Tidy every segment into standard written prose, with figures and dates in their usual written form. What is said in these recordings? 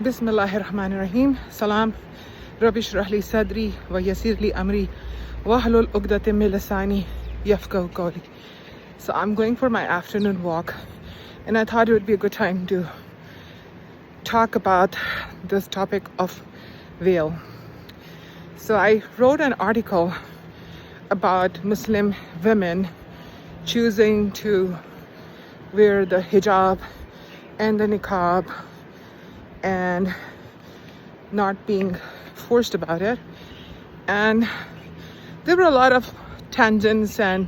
Bismillahirrahmanirrahim. Salam. Rabbi shrah li sadri wa yassir li amri wahlul uqdatam min lisani yafqahu qawli. So I'm going for my afternoon walk, and I thought it would be a good time to talk about this topic of veil. So I wrote an article about Muslim women choosing to wear the hijab and the niqab and not being forced about it. And there were a lot of tangents and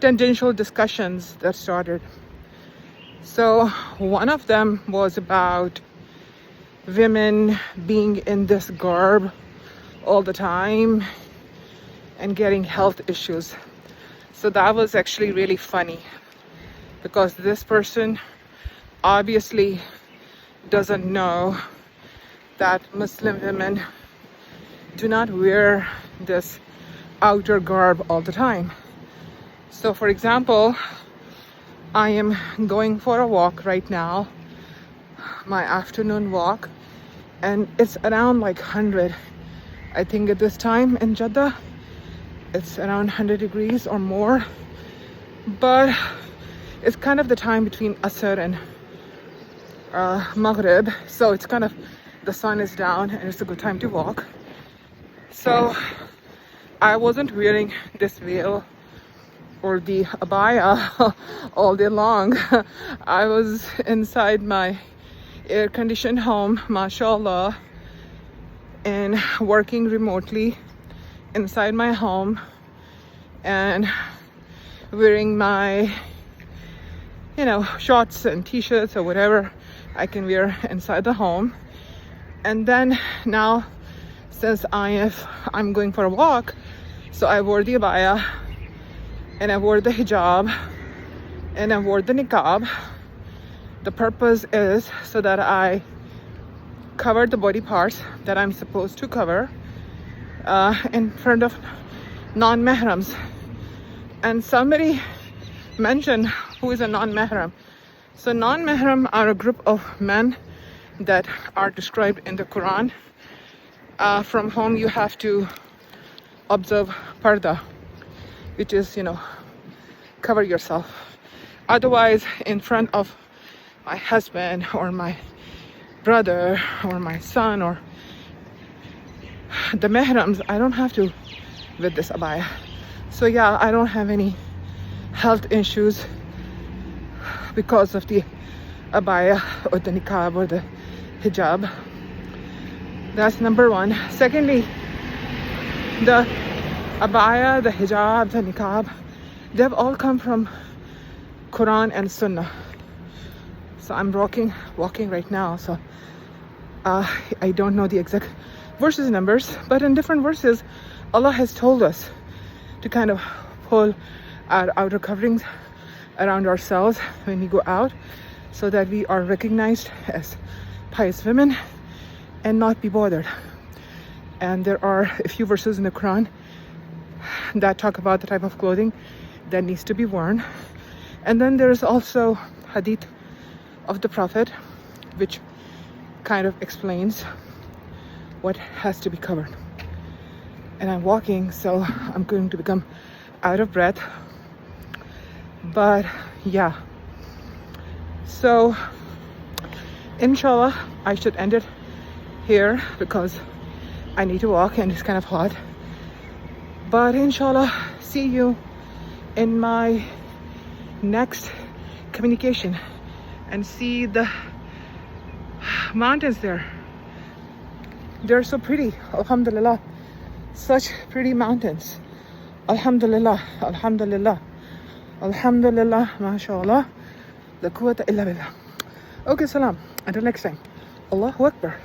tangential discussions that started. So one of them was about women being in this garb all the time and getting health issues. So that was actually really funny, because this person obviously doesn't know that Muslim women do not wear this outer garb all the time. So for example, I am going for a walk right now, my afternoon walk, and it's around like 100. I think at this time in Jeddah it's around 100 degrees or more, but it's kind of the time between Asr and Maghrib, so it's kind of, the sun is down and it's a good time to walk. So I wasn't wearing this veil or the abaya all day long. I was inside my air-conditioned home, Masha'Allah, and working remotely inside my home and wearing my, shorts and t-shirts or whatever I can wear inside the home. And then now, since I'm going for a walk, so I wore the abaya and I wore the hijab and I wore the niqab. The purpose is so that I cover the body parts that I'm supposed to cover in front of non-mahrams. And somebody mentioned who is a non-mahram. So non-mahram are a group of men that are described in the Quran, from whom you have to observe parda, which is, cover yourself. Otherwise, in front of my husband or my brother or my son or the mahrams, I don't have to with this abaya. So yeah, I don't have any health issues because of the abaya or the niqab or the hijab. That's number one. Secondly, the abaya, the hijab, the niqab, they've all come from Quran and Sunnah. So I'm walking right now, so I don't know the exact verses numbers, but in different verses Allah has told us to kind of pull our outer coverings around ourselves when we go out, so that we are recognized as pious women and not be bothered. And there are a few verses in the Quran that talk about the type of clothing that needs to be worn. And then there's also hadith of the Prophet, which kind of explains what has to be covered. And I'm walking, so I'm going to become out of breath. But yeah, so inshallah I should end it here because I need to walk and it's kind of hot. But inshallah, see you in my next communication and see the mountains there. They're so pretty, alhamdulillah. Such pretty mountains, alhamdulillah, alhamdulillah, alhamdulillah, Masha'Allah, la quwwata illa billah. Okay, salam, until next time. Allahu Akbar.